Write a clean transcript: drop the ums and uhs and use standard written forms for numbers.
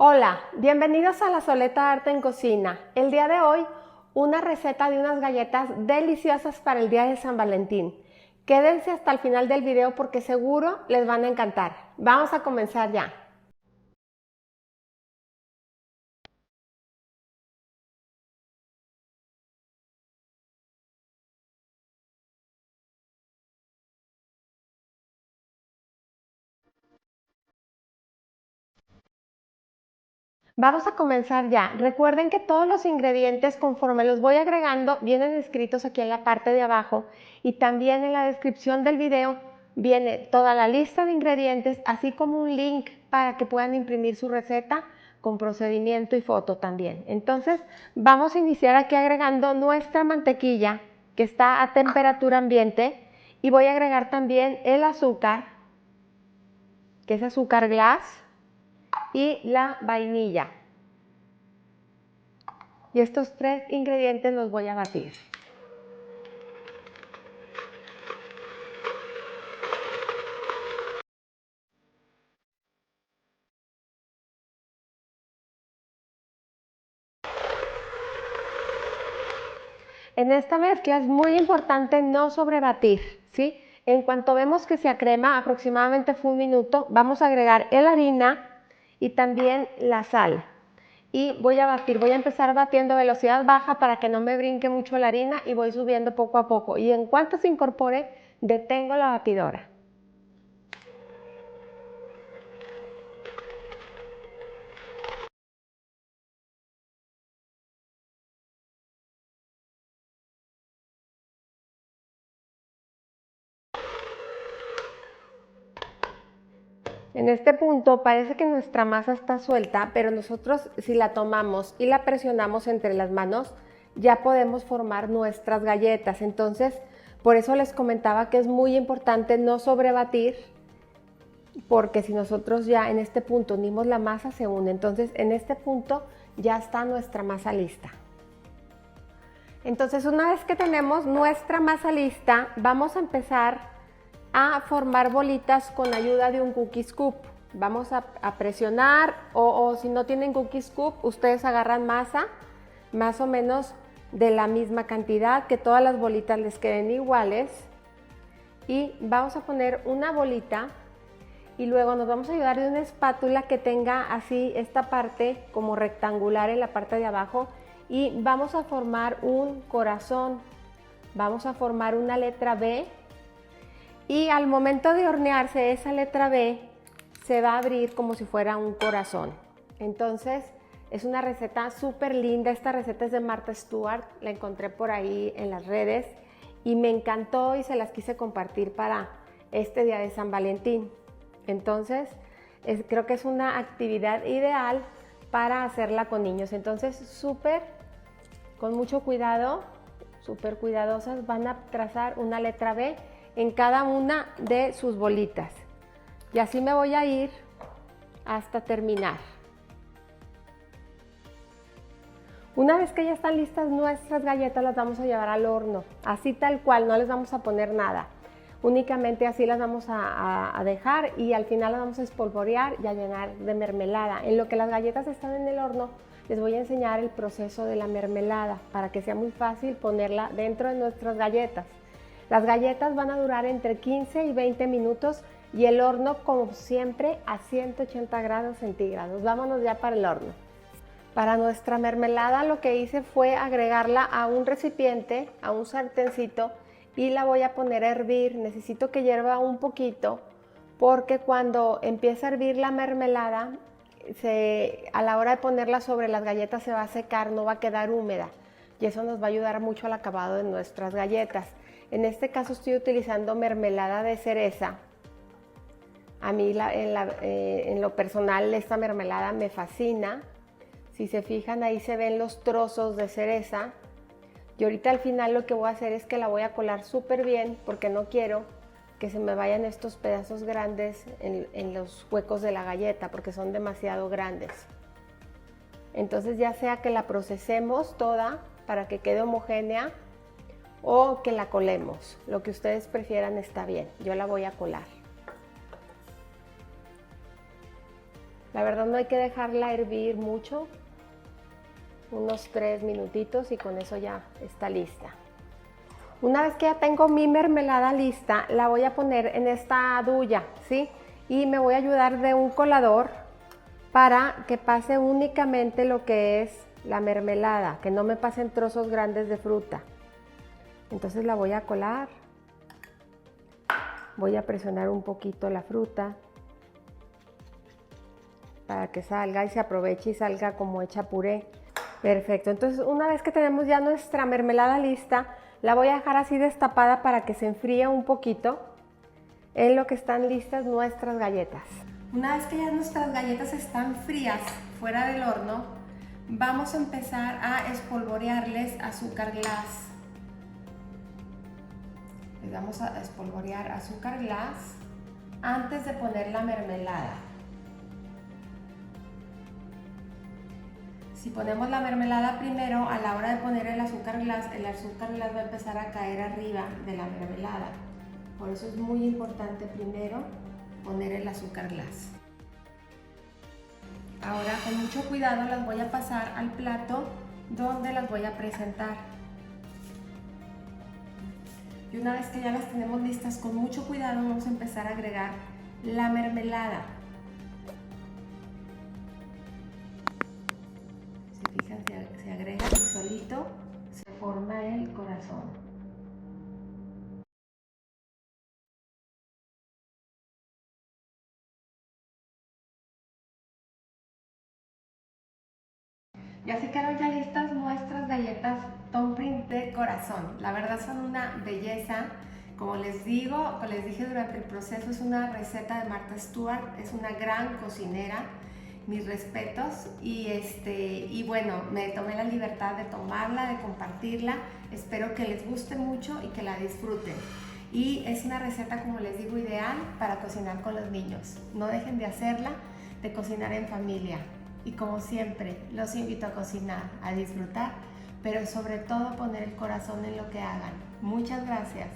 Hola, bienvenidos a La Soleta Arte en Cocina. El día de hoy, una receta de unas galletas deliciosas para el día de San Valentín. Quédense hasta el final del video porque seguro les van a encantar. Vamos a comenzar ya. Vamos a comenzar ya. Recuerden que todos los ingredientes, conforme los voy agregando, vienen escritos aquí en la parte de abajo y también en la descripción del video viene toda la lista de ingredientes, así como un link para que puedan imprimir su receta con procedimiento y foto también. Entonces, vamos a iniciar aquí agregando nuestra mantequilla que está a temperatura ambiente y voy a agregar también el azúcar, que es azúcar glass, y la vainilla. Y estos tres ingredientes los voy a batir. En esta mezcla es muy importante no sobrebatir, ¿sí? En cuanto vemos que se acrema, aproximadamente fue un minuto, vamos a agregar la harina y también la sal. Y voy a batir, voy a empezar batiendo a velocidad baja para que no me brinque mucho la harina y voy subiendo poco a poco. Y en cuanto se incorpore, detengo la batidora. En este punto parece que nuestra masa está suelta, pero nosotros si la tomamos y la presionamos entre las manos, ya podemos formar nuestras galletas. Entonces, por eso les comentaba que es muy importante no sobrebatir, porque si nosotros ya en este punto unimos la masa, se une. Entonces, en este punto ya está nuestra masa lista. Entonces, una vez que tenemos nuestra masa lista, vamos a empezar a formar bolitas con ayuda de un cookie scoop. Vamos a presionar o si no tienen cookie scoop, ustedes agarran masa más o menos de la misma cantidad, que todas las bolitas les queden iguales, y vamos a poner una bolita y luego nos vamos a ayudar de una espátula que tenga así esta parte como rectangular en la parte de abajo y vamos a formar un corazón. Vamos a formar una letra B. Y al momento de hornearse esa letra B se va a abrir como si fuera un corazón. Entonces es una receta súper linda. Esta receta es de Martha Stewart, la encontré por ahí en las redes y me encantó y se las quise compartir para este día de San Valentín. Entonces creo que es una actividad ideal para hacerla con niños. Entonces súper, con mucho cuidado, súper cuidadosas, van a trazar una letra B en cada una de sus bolitas. Y así me voy a ir hasta terminar. Una vez que ya están listas nuestras galletas, las vamos a llevar al horno, así tal cual, no les vamos a poner nada. Únicamente así las vamos a dejar y al final las vamos a espolvorear y a llenar de mermelada. En lo que las galletas están en el horno, les voy a enseñar el proceso de la mermelada para que sea muy fácil ponerla dentro de nuestras galletas. Las galletas van a durar entre 15 y 20 minutos y el horno, como siempre, a 180 grados centígrados. Vámonos ya para el horno. Para nuestra mermelada lo que hice fue agregarla a un recipiente, a un sartencito, y la voy a poner a hervir. Necesito que hierva un poquito porque cuando empieza a hervir la mermelada, a la hora de ponerla sobre las galletas se va a secar, no va a quedar húmeda y eso nos va a ayudar mucho al acabado de nuestras galletas. En este caso estoy utilizando mermelada de cereza. A mí en lo personal esta mermelada me fascina. Si se fijan, ahí se ven los trozos de cereza. Y ahorita al final lo que voy a hacer es que la voy a colar súper bien porque no quiero que se me vayan estos pedazos grandes en los huecos de la galleta porque son demasiado grandes. Entonces ya sea que la procesemos toda para que quede homogénea o que la colemos, lo que ustedes prefieran está bien. Yo la voy a colar. La verdad no hay que dejarla hervir mucho, unos 3 minutitos y con eso ya está lista. Una vez que ya tengo mi mermelada lista, la voy a poner en esta duya, ¿sí? Y me voy a ayudar de un colador para que pase únicamente lo que es la mermelada, que no me pasen trozos grandes de fruta. Entonces la voy a colar, voy a presionar un poquito la fruta para que salga y se aproveche y salga como hecha puré. Perfecto, entonces una vez que tenemos ya nuestra mermelada lista, la voy a dejar así destapada para que se enfríe un poquito en lo que están listas nuestras galletas. Una vez que ya nuestras galletas están frías fuera del horno, vamos a empezar a espolvorearles azúcar glass. Les vamos a espolvorear azúcar glass antes de poner la mermelada. Si ponemos la mermelada primero, a la hora de poner el azúcar glass va a empezar a caer arriba de la mermelada. Por eso es muy importante primero poner el azúcar glass. Ahora con mucho cuidado las voy a pasar al plato donde las voy a presentar. Y una vez que ya las tenemos listas, con mucho cuidado vamos a empezar a agregar la mermelada. Se fijan, se agrega y solito se forma el corazón. Y así quedaron ya listas nuestras galletas Tom Prince de corazón. La verdad son una belleza. Como les digo, como les dije durante el proceso, es una receta de Martha Stewart, es una gran cocinera, mis respetos. Y bueno, me tomé la libertad de tomarla, de compartirla. Espero que les guste mucho y que la disfruten. Y es una receta, como les digo, ideal para cocinar con los niños. No dejen de hacerla, de cocinar en familia. Y como siempre, los invito a cocinar, a disfrutar, pero sobre todo poner el corazón en lo que hagan. Muchas gracias.